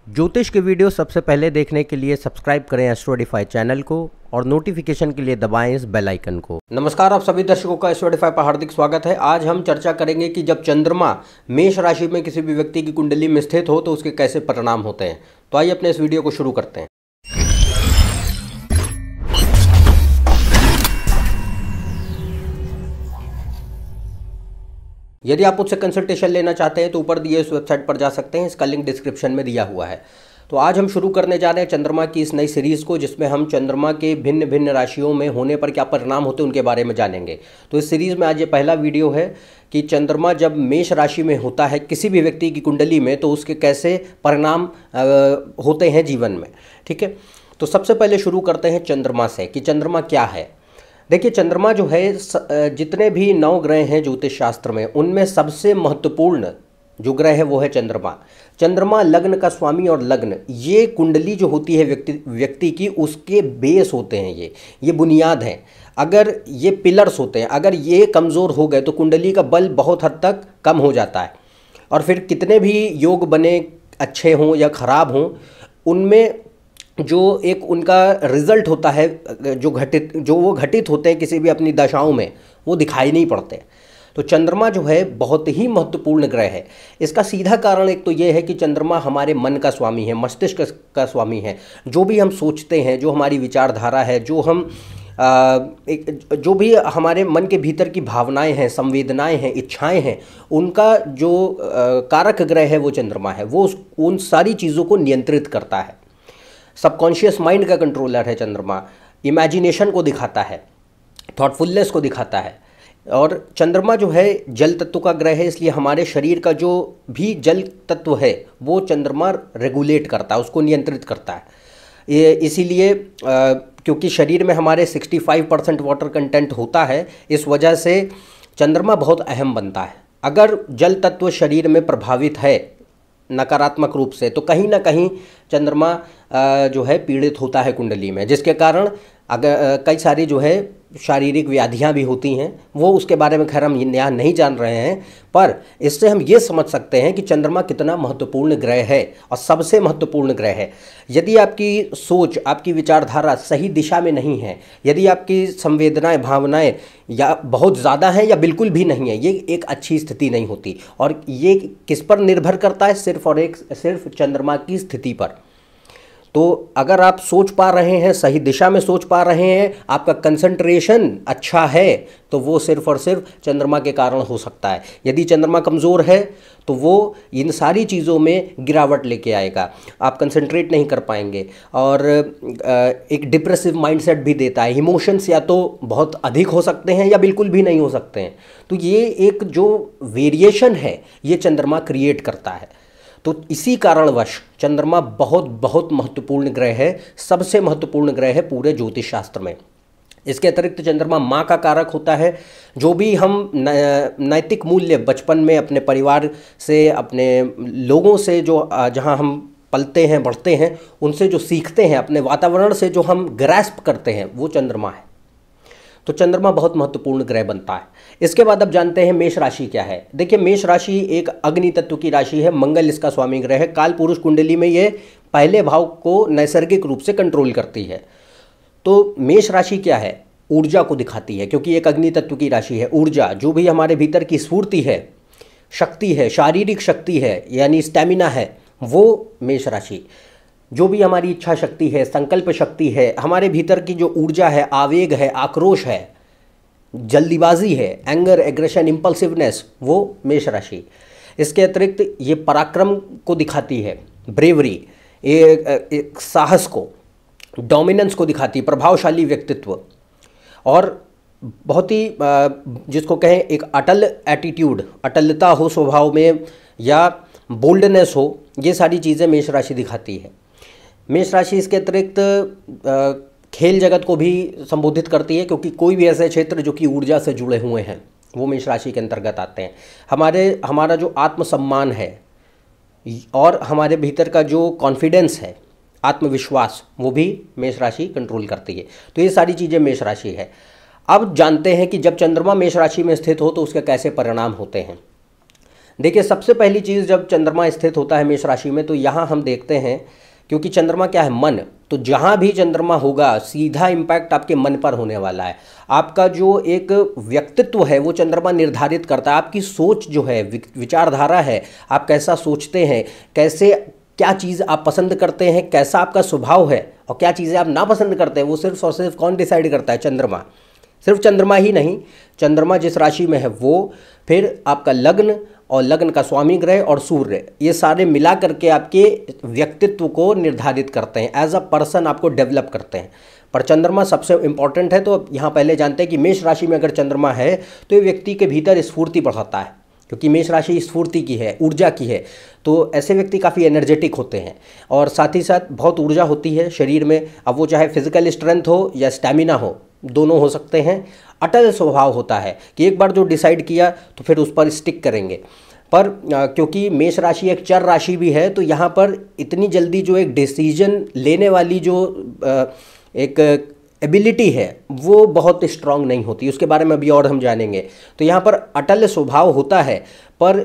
ज्योतिष के वीडियो सबसे पहले देखने के लिए सब्सक्राइब करें एस्ट्रोडिफाई चैनल को और नोटिफिकेशन के लिए दबाएं इस बेल आइकन को। नमस्कार, आप सभी दर्शकों का एस्ट्रोडिफाई पर हार्दिक स्वागत है। आज हम चर्चा करेंगे कि जब चंद्रमा मेष राशि में किसी भी व्यक्ति की कुंडली में स्थित हो तो उसके कैसे परिणाम होते हैं। तो आइए अपने इस वीडियो को शुरू करते हैं। यदि आप मुझसे कंसल्टेशन लेना चाहते हैं तो ऊपर दिए इस वेबसाइट पर जा सकते हैं, इसका लिंक डिस्क्रिप्शन में दिया हुआ है। तो आज हम शुरू करने जा रहे हैं चंद्रमा की इस नई सीरीज़ को, जिसमें हम चंद्रमा के भिन्न भिन्न राशियों में होने पर क्या परिणाम होते हैं उनके बारे में जानेंगे। तो इस सीरीज़ में आज ये पहला वीडियो है कि चंद्रमा जब मेष राशि में होता है किसी भी व्यक्ति की कुंडली में तो उसके कैसे परिणाम होते हैं जीवन में। ठीक है, तो सबसे पहले शुरू करते हैं चंद्रमा से कि चंद्रमा क्या है। देखिए, चंद्रमा जो है जितने भी 9 ग्रह हैं ज्योतिष शास्त्र में उनमें सबसे महत्वपूर्ण जो ग्रह है वो है चंद्रमा। चंद्रमा लग्न का स्वामी और लग्न ये कुंडली जो होती है व्यक्ति की उसके बेस होते हैं, ये बुनियाद हैं। अगर ये पिलर्स होते हैं, अगर ये कमज़ोर हो गए तो कुंडली का बल बहुत हद तक कम हो जाता है और फिर कितने भी योग बने अच्छे हों या ख़राब हों उनमें जो एक उनका रिज़ल्ट होता है जो वो घटित होते हैं किसी भी अपनी दशाओं में वो दिखाई नहीं पड़ते। तो चंद्रमा जो है बहुत ही महत्वपूर्ण ग्रह है। इसका सीधा कारण एक तो ये है कि चंद्रमा हमारे मन का स्वामी है, मस्तिष्क का स्वामी है। जो भी हम सोचते हैं, जो हमारी विचारधारा है, जो भी हमारे मन के भीतर की भावनाएं हैं, संवेदनाएं हैं, इच्छाएं हैं, उनका जो कारक ग्रह है वो चंद्रमा है। वो उन सारी चीज़ों को नियंत्रित करता है। सबकॉन्शियस माइंड का कंट्रोलर है चंद्रमा। इमेजिनेशन को दिखाता है, थॉटफुलनेस को दिखाता है। और चंद्रमा जो है जल तत्व का ग्रह है, इसलिए हमारे शरीर का जो भी जल तत्व है वो चंद्रमा रेगुलेट करता है, उसको नियंत्रित करता है। इसीलिए क्योंकि शरीर में हमारे 65% वाटर कंटेंट होता है, इस वजह से चंद्रमा बहुत अहम बनता है। अगर जल तत्व शरीर में प्रभावित है नकारात्मक रूप से तो कहीं ना कहीं चंद्रमा जो है पीड़ित होता है कुंडली में, जिसके कारण अगर कई सारी जो है शारीरिक व्याधियां भी होती हैं। वो उसके बारे में खैर हम यहाँ नहीं जान रहे हैं, पर इससे हम ये समझ सकते हैं कि चंद्रमा कितना महत्वपूर्ण ग्रह है और सबसे महत्वपूर्ण ग्रह है। यदि आपकी सोच, आपकी विचारधारा सही दिशा में नहीं है, यदि आपकी संवेदनाएं, भावनाएं या बहुत ज़्यादा हैं या बिल्कुल भी नहीं है, ये एक अच्छी स्थिति नहीं होती। और ये किस पर निर्भर करता है? सिर्फ चंद्रमा की स्थिति पर। तो अगर आप सोच पा रहे हैं, सही दिशा में सोच पा रहे हैं, आपका कंसंट्रेशन अच्छा है, तो वो सिर्फ और सिर्फ चंद्रमा के कारण हो सकता है। यदि चंद्रमा कमज़ोर है तो वो इन सारी चीज़ों में गिरावट लेके आएगा, आप कंसंट्रेट नहीं कर पाएंगे और एक डिप्रेसिव माइंडसेट भी देता है। इमोशंस या तो बहुत अधिक हो सकते हैं या बिल्कुल भी नहीं हो सकते हैं। तो ये एक जो वेरिएशन है ये चंद्रमा क्रिएट करता है। तो इसी कारणवश चंद्रमा बहुत महत्वपूर्ण ग्रह है, सबसे महत्वपूर्ण ग्रह है पूरे ज्योतिष शास्त्र में। इसके अतिरिक्त चंद्रमा माँ का कारक होता है। जो भी हम नैतिक मूल्य बचपन में अपने परिवार से, अपने लोगों से, जो जहाँ हम पलते हैं, बढ़ते हैं, उनसे जो सीखते हैं, अपने वातावरण से जो हम ग्रैस्प करते हैं, वो चंद्रमा है। तो चंद्रमा बहुत महत्वपूर्ण ग्रह बनता है। इसके बाद अब जानते हैं मेष राशि क्या है। देखिए, मेष राशि एक अग्नि तत्व की राशि है, मंगल इसका स्वामी ग्रह है। काल पुरुष कुंडली में ये पहले भाव को नैसर्गिक रूप से कंट्रोल करती है। तो मेष राशि क्या है? ऊर्जा को दिखाती है, क्योंकि एक अग्नि तत्व की राशि है। ऊर्जा, जो भी हमारे भीतर की स्फूर्ति है, शक्ति है, शारीरिक शक्ति है, यानी स्टैमिना है, वो मेष राशि। जो भी हमारी इच्छा शक्ति है, संकल्प शक्ति है, हमारे भीतर की जो ऊर्जा है, आवेग है, आक्रोश है, जल्दीबाजी है, एंगर, एग्रेशन, इम्पल्सिवनेस, वो मेष राशि। इसके अतिरिक्त ये पराक्रम को दिखाती है, ब्रेवरी, एक साहस को, डोमिनेंस को दिखाती है, प्रभावशाली व्यक्तित्व और बहुत ही जिसको कहें एक अटल एटीट्यूड, अटलता हो स्वभाव में या बोल्डनेस हो, ये सारी चीज़ें मेष राशि दिखाती है। मेष राशि इसके अतिरिक्त खेल जगत को भी संबोधित करती है, क्योंकि कोई भी ऐसे क्षेत्र जो कि ऊर्जा से जुड़े हुए हैं वो मेष राशि के अंतर्गत आते हैं। हमारा जो आत्मसम्मान है और हमारे भीतर का जो कॉन्फिडेंस है, आत्मविश्वास, वो भी मेष राशि कंट्रोल करती है। तो ये सारी चीज़ें मेष राशि है। अब जानते हैं कि जब चंद्रमा मेष राशि में स्थित हो तो उसके कैसे परिणाम होते हैं। देखिए, सबसे पहली चीज़ जब चंद्रमा स्थित होता है मेष राशि में, तो यहाँ हम देखते हैं, क्योंकि चंद्रमा क्या है, मन, तो जहाँ भी चंद्रमा होगा सीधा इम्पैक्ट आपके मन पर होने वाला है। आपका जो एक व्यक्तित्व है वो चंद्रमा निर्धारित करता है। आपकी सोच जो है, विचारधारा है, आप कैसा सोचते हैं, कैसे, क्या चीज़ आप पसंद करते हैं, कैसा आपका स्वभाव है, और क्या चीज़ें आप नापसंद करते हैं, वो सिर्फ और सिर्फ कौन डिसाइड करता है? चंद्रमा। सिर्फ चंद्रमा ही नहीं, चंद्रमा जिस राशि में है वो, फिर आपका लग्न, और लग्न का स्वामी ग्रह और सूर्य, ये सारे मिला करके आपके व्यक्तित्व को निर्धारित करते हैं, एज अ पर्सन आपको डेवलप करते हैं। पर चंद्रमा सबसे इम्पॉर्टेंट है। तो यहाँ पहले जानते हैं कि मेष राशि में अगर चंद्रमा है तो ये व्यक्ति के भीतर स्फूर्ति बढ़ाता है, क्योंकि मेष राशि स्फूर्ति की है, ऊर्जा की है। तो ऐसे व्यक्ति काफ़ी एनर्जेटिक होते हैं, और साथ ही साथ बहुत ऊर्जा होती है शरीर में। अब वो चाहे फिजिकल स्ट्रेंथ हो या स्टैमिना हो, दोनों हो सकते हैं। अटल स्वभाव होता है कि एक बार जो डिसाइड किया तो फिर उस पर स्टिक करेंगे। पर क्योंकि मेष राशि एक चर राशि भी है, तो यहाँ पर इतनी जल्दी जो एक डिसीजन लेने वाली जो एक एबिलिटी है वो बहुत स्ट्रांग नहीं होती। उसके बारे में अभी और हम जानेंगे। तो यहाँ पर अटल स्वभाव होता है, पर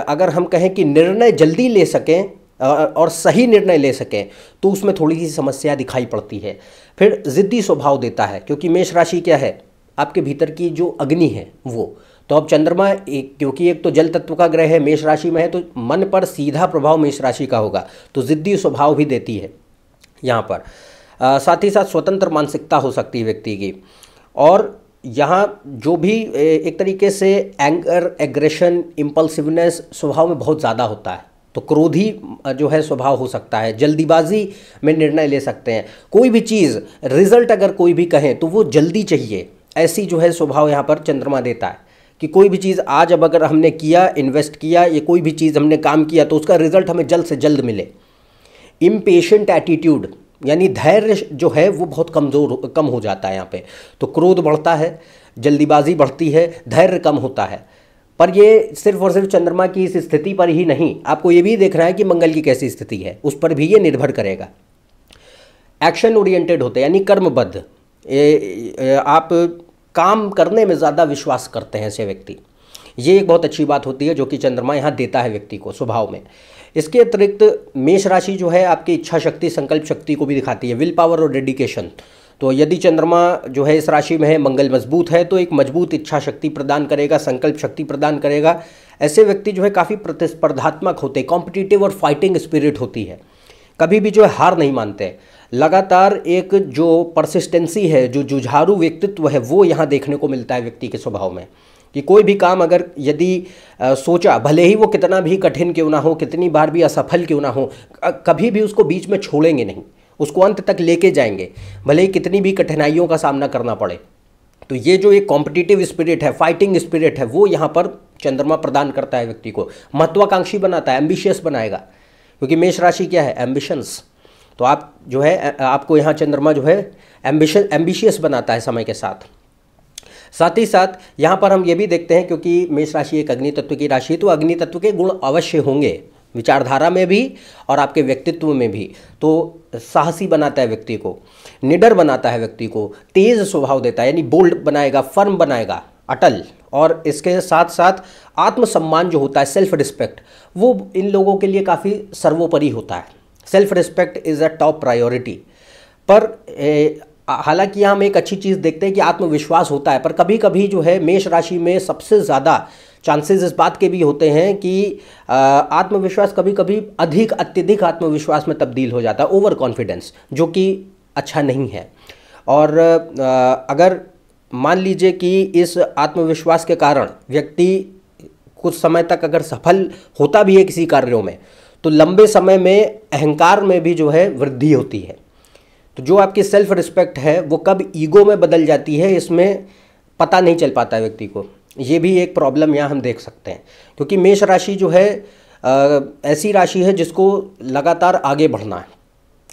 अगर हम कहें कि निर्णय जल्दी ले सकें और सही निर्णय ले सकें तो उसमें थोड़ी सी समस्या दिखाई पड़ती है। फिर ज़िद्दी स्वभाव देता है, क्योंकि मेष राशि क्या है, आपके भीतर की जो अग्नि है वो। तो अब चंद्रमा क्योंकि एक तो जल तत्व का ग्रह है, मेष राशि में है, तो मन पर सीधा प्रभाव मेष राशि का होगा, तो ज़िद्दी स्वभाव भी देती है यहाँ पर। साथ ही साथ स्वतंत्र मानसिकता हो सकती है व्यक्ति की, और यहाँ जो भी एक तरीके से एंगर, एग्रेशन, इम्पल्सिवनेस स्वभाव में बहुत ज़्यादा होता है। तो क्रोधी जो है स्वभाव हो सकता है, जल्दीबाजी में निर्णय ले सकते हैं। कोई भी चीज़, रिजल्ट अगर कोई भी कहें तो वो जल्दी चाहिए, ऐसी जो है स्वभाव यहाँ पर चंद्रमा देता है कि कोई भी चीज़ आज अब अगर हमने किया, इन्वेस्ट किया, या कोई भी चीज़ हमने काम किया तो उसका रिजल्ट हमें जल्द से जल्द मिले। इम्पेशेंट एटीट्यूड, यानी धैर्य जो है वो बहुत कम हो जाता है यहाँ पे। तो क्रोध बढ़ता है, जल्दीबाजी बढ़ती है, धैर्य कम होता है। पर ये सिर्फ और सिर्फ चंद्रमा की इस स्थिति पर ही नहीं, आपको ये भी देखना है कि मंगल की कैसी स्थिति है, उस पर भी ये निर्भर करेगा। एक्शन ओरिएंटेड होते हैं, यानी कर्मबद्ध, आप काम करने में ज़्यादा विश्वास करते हैं ऐसे व्यक्ति। ये एक बहुत अच्छी बात होती है जो कि चंद्रमा यहाँ देता है व्यक्ति को स्वभाव में। इसके अतिरिक्त मेष राशि जो है आपकी इच्छा शक्ति, संकल्प शक्ति को भी दिखाती है, विल पावर और डेडिकेशन। तो यदि चंद्रमा जो है इस राशि में है, मंगल मजबूत है, तो एक मजबूत इच्छा शक्ति प्रदान करेगा, संकल्प शक्ति प्रदान करेगा। ऐसे व्यक्ति जो है काफ़ी प्रतिस्पर्धात्मक होते हैं, कॉम्पिटिटिव और फाइटिंग स्पिरिट होती है, कभी भी जो है हार नहीं मानते। लगातार एक जो परसिस्टेंसी है, जो जुझारू व्यक्तित्व है, वो यहाँ देखने को मिलता है व्यक्ति के स्वभाव में, कि कोई भी काम अगर यदि सोचा, भले ही वो कितना भी कठिन क्यों ना हो, कितनी बार भी असफल क्यों ना हो, कभी भी उसको बीच में छोड़ेंगे नहीं, उसको अंत तक लेके जाएंगे, भले ही कितनी भी कठिनाइयों का सामना करना पड़े। तो ये जो एक कॉम्पिटिटिव स्पिरिट है, फाइटिंग स्पिरिट है, वो यहाँ पर चंद्रमा प्रदान करता है व्यक्ति को। महत्वाकांक्षी बनाता है, एम्बिशियस बनाएगा, क्योंकि मेष राशि क्या है, एम्बिशंस। तो आप जो है, आपको यहाँ चंद्रमा जो है एम्बिशियस बनाता है समय के साथ। साथ ही साथ यहाँ पर हम ये भी देखते हैं, क्योंकि मेष राशि एक अग्नि तत्व की राशि है, तो अग्नि तत्व के गुण अवश्य होंगे, विचारधारा में भी और आपके व्यक्तित्व में भी। तो साहसी बनाता है व्यक्ति को, निडर बनाता है व्यक्ति को, तेज स्वभाव देता है, यानी बोल्ड बनाएगा, फर्म बनाएगा, अटल। और इसके साथ साथ आत्मसम्मान जो होता है, सेल्फ रिस्पेक्ट, वो इन लोगों के लिए काफ़ी सर्वोपरि होता है। Self respect is a top priority. पर हालांकि यहाँ हम एक अच्छी चीज़ देखते हैं कि आत्मविश्वास होता है, पर कभी कभी जो है मेष राशि में सबसे ज़्यादा चांसेस इस बात के भी होते हैं कि आत्मविश्वास कभी कभी अत्यधिक आत्मविश्वास में तब्दील हो जाता है, ओवर कॉन्फिडेंस, जो कि अच्छा नहीं है। और अगर मान लीजिए कि इस आत्मविश्वास के कारण व्यक्ति कुछ समय तक अगर सफल होता भी है किसी कार्यों में, तो लंबे समय में अहंकार में भी जो है वृद्धि होती है। तो जो आपकी सेल्फ रिस्पेक्ट है वो कब ईगो में बदल जाती है, इसमें पता नहीं चल पाता है व्यक्ति को। ये भी एक प्रॉब्लम यहाँ हम देख सकते हैं, क्योंकि मेष राशि जो है ऐसी राशि है जिसको लगातार आगे बढ़ना है,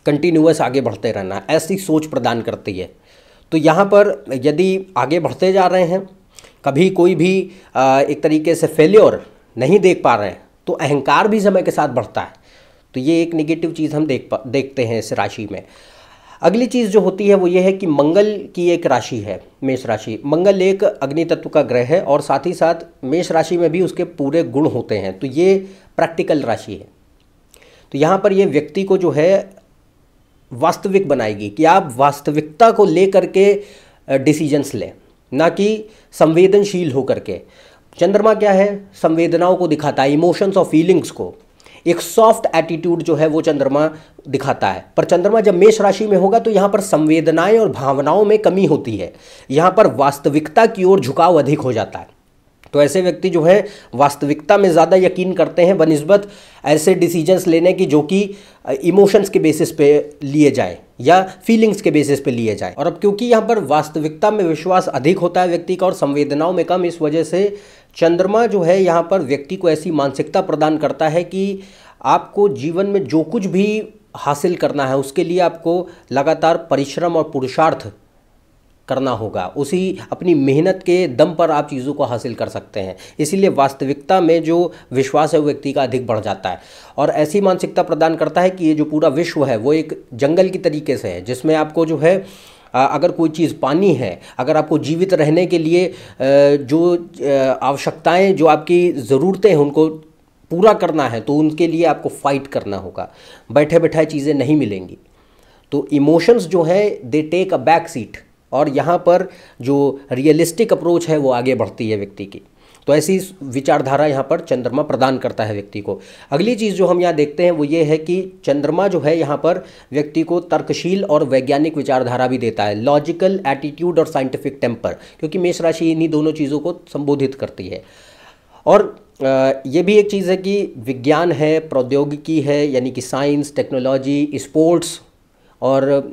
कंटिन्यूअस आगे बढ़ते रहना है, ऐसी सोच प्रदान करती है। तो यहाँ पर यदि आगे बढ़ते जा रहे हैं, कभी कोई भी एक तरीके से फेल्योर नहीं देख पा रहे हैं, तो अहंकार भी समय के साथ बढ़ता है। तो ये एक नेगेटिव चीज़ हम देखते हैं इस राशि में। अगली चीज़ जो होती है वो ये है कि मंगल की एक राशि है मेष राशि। मंगल एक अग्नि तत्व का ग्रह है और साथ ही साथ मेष राशि में भी उसके पूरे गुण होते हैं, तो ये प्रैक्टिकल राशि है। तो यहाँ पर ये व्यक्ति को जो है वास्तविक बनाएगी कि आप वास्तविकता को लेकर के डिसीजंस लें, ना कि संवेदनशील होकर के। चंद्रमा क्या है, संवेदनाओं को दिखाता है, इमोशंस और फीलिंग्स को। एक सॉफ्ट एटीट्यूड जो है वो चंद्रमा दिखाता है। पर चंद्रमा जब मेष राशि में होगा तो यहाँ पर संवेदनाएं और भावनाओं में कमी होती है, यहाँ पर वास्तविकता की ओर झुकाव अधिक हो जाता है। तो ऐसे व्यक्ति जो है वास्तविकता में ज़्यादा यकीन करते हैं बनिस्बत ऐसे डिसीजंस लेने की जो कि इमोशंस के बेसिस पे लिए जाए या फीलिंग्स के बेसिस पे लिए जाए। और अब क्योंकि यहाँ पर वास्तविकता में विश्वास अधिक होता है व्यक्ति का और संवेदनाओं में कम, इस वजह से चंद्रमा जो है यहाँ पर व्यक्ति को ऐसी मानसिकता प्रदान करता है कि आपको जीवन में जो कुछ भी हासिल करना है उसके लिए आपको लगातार परिश्रम और पुरुषार्थ करना होगा, उसी अपनी मेहनत के दम पर आप चीज़ों को हासिल कर सकते हैं। इसीलिए वास्तविकता में जो विश्वास है वो व्यक्ति का अधिक बढ़ जाता है और ऐसी मानसिकता प्रदान करता है कि ये जो पूरा विश्व है वो एक जंगल की तरीके से है, जिसमें आपको जो है अगर कोई चीज़ पानी है, अगर आपको जीवित रहने के लिए जो आवश्यकताएं, जो आपकी ज़रूरतें हैं उनको पूरा करना है तो उनके लिए आपको फाइट करना होगा, बैठे बैठाए चीज़ें नहीं मिलेंगी। तो इमोशंस जो है they take a back seat और यहाँ पर जो रियलिस्टिक अप्रोच है वो आगे बढ़ती है व्यक्ति की। तो ऐसी विचारधारा यहाँ पर चंद्रमा प्रदान करता है व्यक्ति को। अगली चीज़ जो हम यहाँ देखते हैं वो ये है कि चंद्रमा जो है यहाँ पर व्यक्ति को तर्कशील और वैज्ञानिक विचारधारा भी देता है, लॉजिकल एटीट्यूड और साइंटिफिक टेम्पर, क्योंकि मेष राशि इन्हीं दोनों चीज़ों को संबोधित करती है। और ये भी एक चीज़ है कि विज्ञान है, प्रौद्योगिकी है, यानी कि साइंस, टेक्नोलॉजी, स्पोर्ट्स और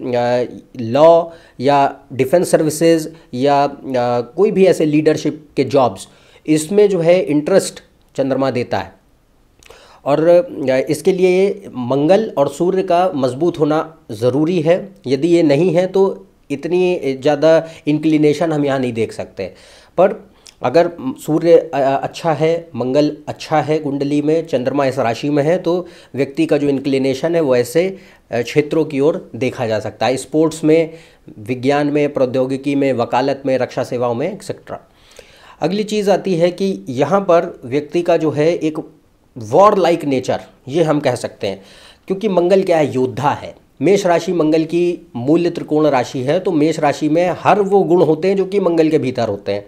लॉ या डिफेंस सर्विसेज या कोई भी ऐसे लीडरशिप के जॉब्स, इसमें जो है इंटरेस्ट चंद्रमा देता है। और इसके लिए मंगल और सूर्य का मजबूत होना ज़रूरी है। यदि ये नहीं है तो इतनी ज़्यादा इंक्लिनेशन हम यहाँ नहीं देख सकते। पर अगर सूर्य अच्छा है, मंगल अच्छा है कुंडली में, चंद्रमा इस राशि में है, तो व्यक्ति का जो इंक्लिनेशन है वो ऐसे क्षेत्रों की ओर देखा जा सकता है, स्पोर्ट्स में, विज्ञान में, प्रौद्योगिकी में, वकालत में, रक्षा सेवाओं में, एक्सेट्रा। अगली चीज़ आती है कि यहाँ पर व्यक्ति का जो है एक वॉर लाइक नेचर, ये हम कह सकते हैं, क्योंकि मंगल क्या है, योद्धा है। मेष राशि मंगल की मूल्य त्रिकोण राशि है, तो मेष राशि में हर वो गुण होते हैं जो कि मंगल के भीतर होते हैं।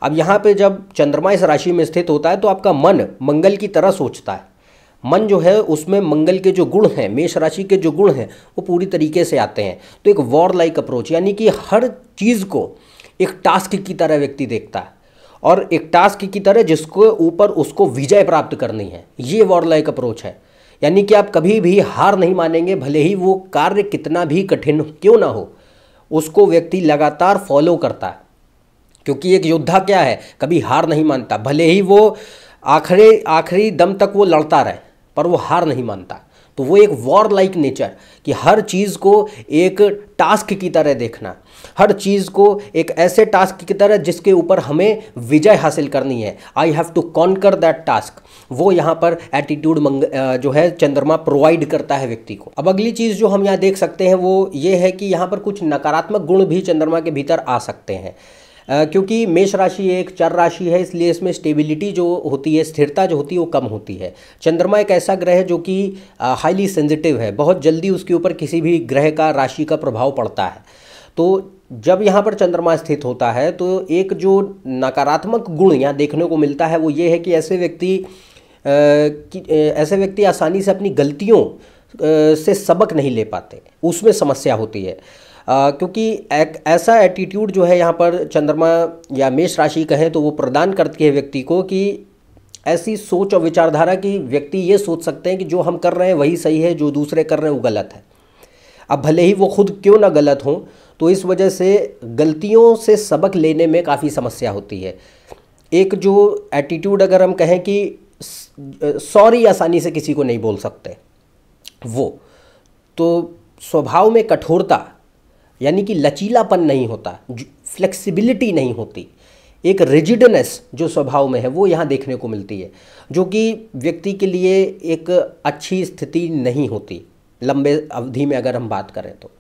अब यहाँ पे जब चंद्रमा इस राशि में स्थित होता है तो आपका मन मंगल की तरह सोचता है। मन जो है उसमें मंगल के जो गुण हैं, मेष राशि के जो गुण हैं वो पूरी तरीके से आते हैं। तो एक वॉर लाइक अप्रोच, यानी कि हर चीज़ को एक टास्क की तरह व्यक्ति देखता है और एक टास्क की तरह जिसको ऊपर उसको विजय प्राप्त करनी है, ये वॉर लाइक अप्रोच है। यानी कि आप कभी भी हार नहीं मानेंगे, भले ही वो कार्य कितना भी कठिन क्यों ना हो, उसको व्यक्ति लगातार फॉलो करता है। क्योंकि एक योद्धा क्या है, कभी हार नहीं मानता, भले ही वो आखिरी दम तक वो लड़ता रहे पर वो हार नहीं मानता। तो वो एक वॉर लाइक नेचर कि हर चीज़ को एक टास्क की तरह देखना, हर चीज़ को एक ऐसे टास्क की तरह जिसके ऊपर हमें विजय हासिल करनी है, I have to conquer that task, वो यहाँ पर एटीट्यूड जो है चंद्रमा प्रोवाइड करता है व्यक्ति को। अब अगली चीज़ जो हम यहाँ देख सकते हैं वो ये है कि यहाँ पर कुछ नकारात्मक गुण भी चंद्रमा के भीतर आ सकते हैं, क्योंकि मेष राशि एक चर राशि है, इसलिए इसमें स्टेबिलिटी जो होती है, स्थिरता जो होती है वो कम होती है। चंद्रमा एक ऐसा ग्रह है जो कि हाईली सेंसिटिव है, बहुत जल्दी उसके ऊपर किसी भी ग्रह का, राशि का प्रभाव पड़ता है। तो जब यहाँ पर चंद्रमा स्थित होता है तो एक जो नकारात्मक गुण यहाँ देखने को मिलता है वो ये है कि ऐसे व्यक्ति आसानी से अपनी गलतियों से सबक नहीं ले पाते, उसमें समस्या होती है। क्योंकि एक ऐसा एटीट्यूड जो है यहाँ पर चंद्रमा या मेष राशि कहें तो वो प्रदान करती है व्यक्ति को कि ऐसी सोच और विचारधारा की व्यक्ति ये सोच सकते हैं कि जो हम कर रहे हैं वही सही है, जो दूसरे कर रहे हैं वो गलत है। अब भले ही वो खुद क्यों ना गलत हों, तो इस वजह से गलतियों से सबक लेने में काफ़ी समस्या होती है। एक जो एटीट्यूड अगर हम कहें कि सॉरी आसानी से किसी को नहीं बोल सकते, वो तो स्वभाव में कठोरता यानी कि लचीलापन नहीं होता, फ्लेक्सिबिलिटी नहीं होती, एक रिजिडनेस जो स्वभाव में है वो यहाँ देखने को मिलती है, जो कि व्यक्ति के लिए एक अच्छी स्थिति नहीं होती लंबे अवधि में अगर हम बात करें तो।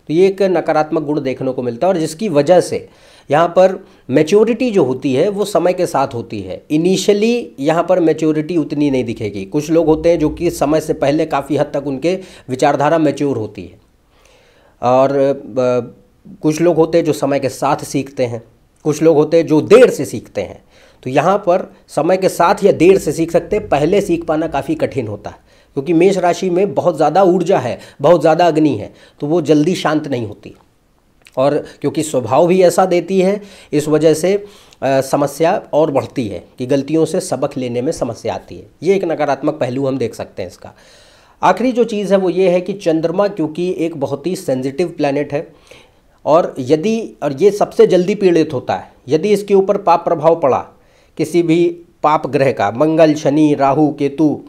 तो ये एक नकारात्मक गुण देखने को मिलता है, और जिसकी वजह से यहाँ पर मैच्योरिटी जो होती है वो समय के साथ होती है। इनिशियली यहाँ पर मैच्योरिटी उतनी नहीं दिखेगी। कुछ लोग होते हैं जो कि समय से पहले काफ़ी हद तक उनके विचारधारा मैच्योर होती है, और कुछ लोग होते हैं जो समय के साथ सीखते हैं, कुछ लोग होते हैं जो देर से सीखते हैं। तो यहाँ पर समय के साथ या देर से सीख सकते हैं, पहले सीख पाना काफ़ी कठिन होता है, क्योंकि मेष राशि में बहुत ज़्यादा ऊर्जा है, बहुत ज़्यादा अग्नि है, तो वो जल्दी शांत नहीं होती, और क्योंकि स्वभाव भी ऐसा देती है, इस वजह से समस्या और बढ़ती है कि गलतियों से सबक लेने में समस्या आती है। ये एक नकारात्मक पहलू हम देख सकते हैं इसका। आखिरी जो चीज़ है वो ये है कि चंद्रमा क्योंकि एक बहुत ही सेंसिटिव प्लैनेट है, और ये सबसे जल्दी पीड़ित होता है यदि इसके ऊपर पाप प्रभाव पड़ा किसी भी पाप ग्रह का, मंगल, शनि, राहु, केतु,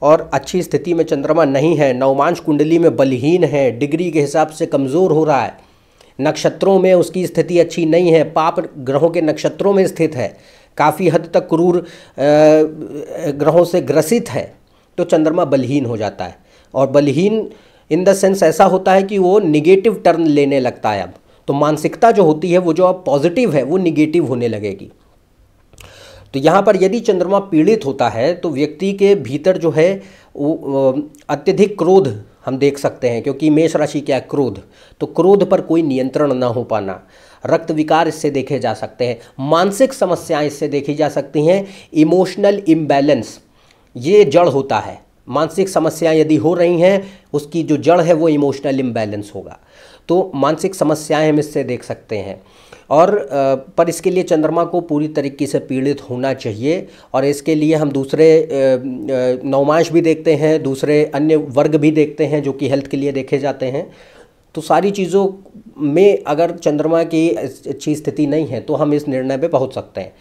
और अच्छी स्थिति में चंद्रमा नहीं है, नवमांश कुंडली में बलहीन है, डिग्री के हिसाब से कमज़ोर हो रहा है, नक्षत्रों में उसकी स्थिति अच्छी नहीं है, पाप ग्रहों के नक्षत्रों में स्थित है, काफ़ी हद तक क्रूर ग्रहों से ग्रसित है, तो चंद्रमा बलहीन हो जाता है। और बलहीन इन द सेंस ऐसा होता है कि वो निगेटिव टर्न लेने लगता है। अब तो मानसिकता जो होती है वो जो अब पॉजिटिव है वो निगेटिव होने लगेगी। तो यहाँ पर यदि चंद्रमा पीड़ित होता है तो व्यक्ति के भीतर जो है वो अत्यधिक क्रोध हम देख सकते हैं, क्योंकि मेष राशि क्या है, क्रोध। तो क्रोध पर कोई नियंत्रण ना हो पाना, रक्त विकार इससे देखे जा सकते हैं, मानसिक समस्याएं इससे देखी जा सकती हैं, इमोशनल इम्बैलेंस ये जड़ होता है। मानसिक समस्याएं यदि हो रही हैं उसकी जो जड़ है वो इमोशनल इम्बैलेंस होगा, तो मानसिक समस्याएं हम इससे देख सकते हैं। और पर इसके लिए चंद्रमा को पूरी तरीके से पीड़ित होना चाहिए, और इसके लिए हम दूसरे नवमांश भी देखते हैं, दूसरे अन्य वर्ग भी देखते हैं जो कि हेल्थ के लिए देखे जाते हैं। तो सारी चीज़ों में अगर चंद्रमा की अच्छी स्थिति नहीं है तो हम इस निर्णय पे पहुंच सकते हैं।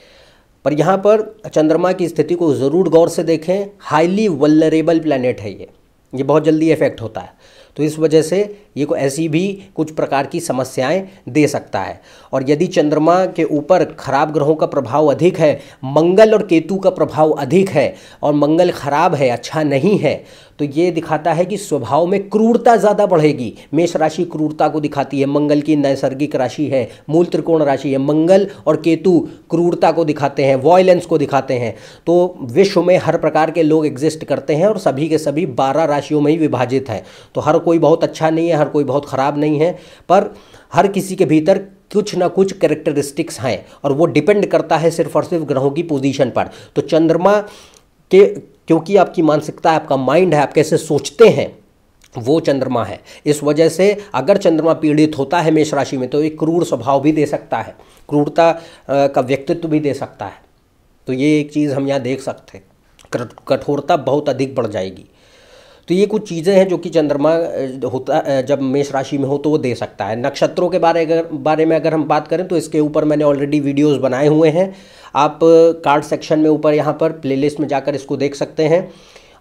पर यहाँ पर चंद्रमा की स्थिति को ज़रूर गौर से देखें। हाईली वल्नरेबल प्लैनेट है ये बहुत जल्दी इफेक्ट होता है, तो इस वजह से ये को ऐसी भी कुछ प्रकार की समस्याएं दे सकता है। और यदि चंद्रमा के ऊपर खराब ग्रहों का प्रभाव अधिक है, मंगल और केतु का प्रभाव अधिक है, और मंगल खराब है, अच्छा नहीं है, तो ये दिखाता है कि स्वभाव में क्रूरता ज़्यादा बढ़ेगी। मेष राशि क्रूरता को दिखाती है, मंगल की नैसर्गिक राशि है, मूल त्रिकोण राशि है। मंगल और केतु क्रूरता को दिखाते हैं, वॉयलेंस को दिखाते हैं। तो विश्व में हर प्रकार के लोग एग्जिस्ट करते हैं, और सभी के सभी 12 राशियों में ही विभाजित हैं। तो हर कोई बहुत अच्छा नहीं है, हर कोई बहुत ख़राब नहीं है, पर हर किसी के भीतर कुछ ना कुछ कैरेक्टरिस्टिक्स हैं, और वो डिपेंड करता है सिर्फ और सिर्फ ग्रहों की पोजीशन पर। तो चंद्रमा के क्योंकि आपकी मानसिकता, आपका माइंड है, आप कैसे सोचते हैं, वो चंद्रमा है। इस वजह से अगर चंद्रमा पीड़ित होता है मेष राशि में तो एक क्रूर स्वभाव भी दे सकता है, क्रूरता का व्यक्तित्व भी दे सकता है। तो ये एक चीज़ हम यहाँ देख सकते हैं, कठोरता बहुत अधिक बढ़ जाएगी। तो ये कुछ चीज़ें हैं जो कि चंद्रमा होता जब मेष राशि में हो तो वो दे सकता है। नक्षत्रों के बारे में अगर हम बात करें तो इसके ऊपर मैंने ऑलरेडी वीडियोस बनाए हुए हैं, आप कार्ड सेक्शन में ऊपर यहाँ पर प्लेलिस्ट में जाकर इसको देख सकते हैं।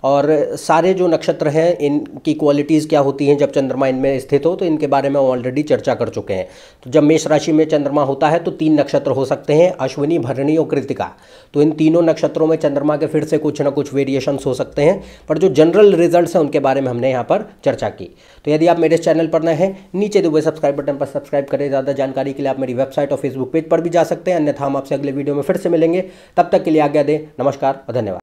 और सारे जो नक्षत्र हैं इनकी क्वालिटीज़ क्या होती हैं जब चंद्रमा इनमें स्थित हो, तो इनके बारे में ऑलरेडी चर्चा कर चुके हैं। तो जब मेष राशि में चंद्रमा होता है तो 3 नक्षत्र हो सकते हैं, अश्विनी, भरणी और कृतिका। तो इन तीनों नक्षत्रों में चंद्रमा के फिर से कुछ ना कुछ वेरिएशंस हो सकते हैं, पर जो जनरल रिजल्ट्स हैं उनके बारे में हमने यहाँ पर चर्चा की। तो यदि आप मेरे चैनल पर नए हैं, नीचे दिए हुए सब्सक्राइब बटन पर सब्सक्राइब करें। ज़्यादा जानकारी के लिए आप मेरी वेबसाइट और फेसबुक पेज पर भी जा सकते हैं, अन्यथा हम आपसे अगले वीडियो में फिर से मिलेंगे। तब तक के लिए आज्ञा दें। नमस्कार और धन्यवाद।